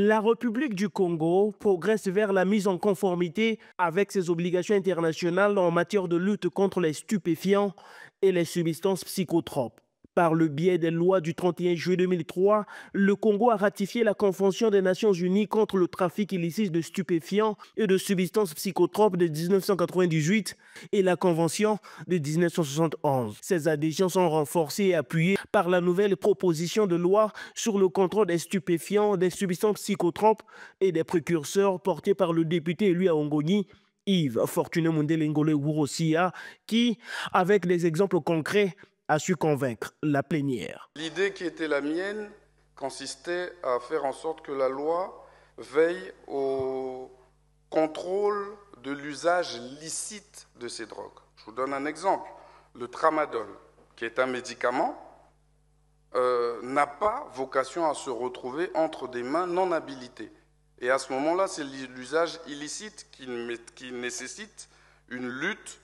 La République du Congo progresse vers la mise en conformité avec ses obligations internationales en matière de lutte contre les stupéfiants et les substances psychotropes. Par le biais des lois du 31 juillet 2003, le Congo a ratifié la Convention des Nations Unies contre le trafic illicite de stupéfiants et de substances psychotropes de 1998 et la Convention de 1971. Ces adhésions sont renforcées et appuyées par la nouvelle proposition de loi sur le contrôle des stupéfiants, des substances psychotropes et des précurseurs portée par le député élu à Ongoni, Yves Fortuné Mundele Ngolé Wurosia, qui, avec des exemples concrets, a su convaincre la plénière. L'idée qui était la mienne consistait à faire en sorte que la loi veille au contrôle de l'usage licite de ces drogues. Je vous donne un exemple. Le tramadol, qui est un médicament, n'a pas vocation à se retrouver entre des mains non habilitées. Et à ce moment-là, c'est l'usage illicite qui nécessite une lutte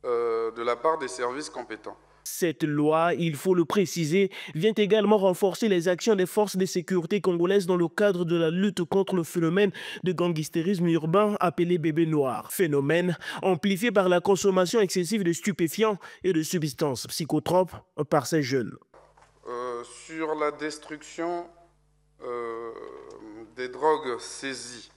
de la part des services compétents. Cette loi, il faut le préciser, vient également renforcer les actions des forces de sécurité congolaises dans le cadre de la lutte contre le phénomène de gangstérisme urbain appelé bébé noir. Phénomène amplifié par la consommation excessive de stupéfiants et de substances psychotropes par ces jeunes. Sur la destruction des drogues saisies,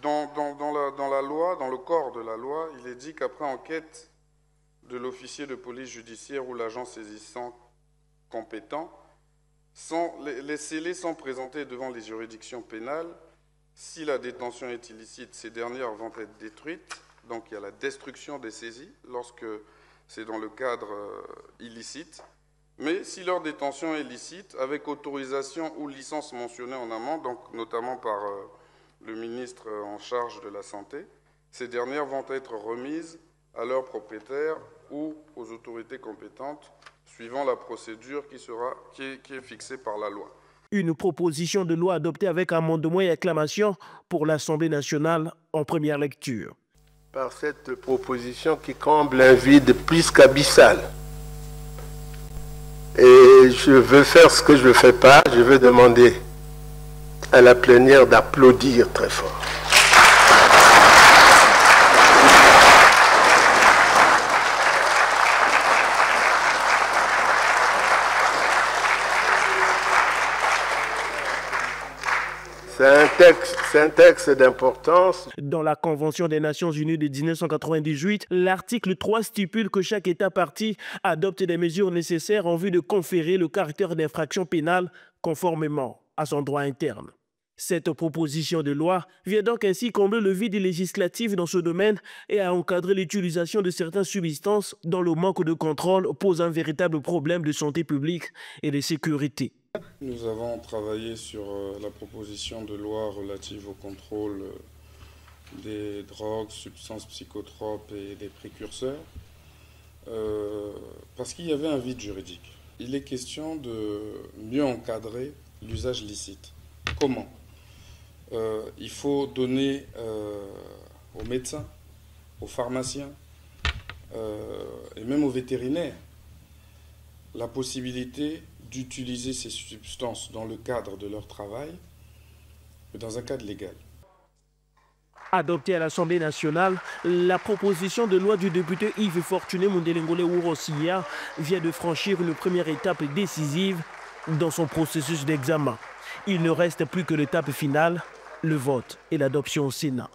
dans la loi, dans le corps de la loi, il est dit qu'après enquête de l'officier de police judiciaire ou l'agent saisissant compétent, les scellés sont présentés devant les juridictions pénales. Si la détention est illicite, ces dernières vont être détruites. Donc il y a la destruction des saisies lorsque c'est dans le cadre illicite. Mais si leur détention est licite, avec autorisation ou licence mentionnée en amont, donc notamment par le ministre en charge de la Santé, ces dernières vont être remises à leurs propriétaires ou aux autorités compétentes, suivant la procédure qui est fixée par la loi. Une proposition de loi adoptée avec amendement et acclamation pour l'Assemblée nationale en première lecture. Par cette proposition qui comble un vide plus qu'abyssal. Et je veux faire ce que je ne fais pas, je veux demander à la plénière d'applaudir très fort. C'est un texte d'importance. Dans la Convention des Nations Unies de 1998, l'article 3 stipule que chaque État partie adopte des mesures nécessaires en vue de conférer le caractère d'infraction pénale conformément à son droit interne. Cette proposition de loi vient donc ainsi combler le vide législatif dans ce domaine et à encadrer l'utilisation de certaines substances dont le manque de contrôle pose un véritable problème de santé publique et de sécurité. Nous avons travaillé sur la proposition de loi relative au contrôle des drogues, substances psychotropes et des précurseurs parce qu'il y avait un vide juridique. Il est question de mieux encadrer l'usage licite. Comment ? Il faut donner aux médecins, aux pharmaciens et même aux vétérinaires la possibilité d'utiliser ces substances dans le cadre de leur travail, mais dans un cadre légal. Adoptée à l'Assemblée nationale, la proposition de loi du député Yves Fortuné Mundele Ngolé Wurosia vient de franchir une première étape décisive dans son processus d'examen. Il ne reste plus que l'étape finale, le vote et l'adoption au Sénat.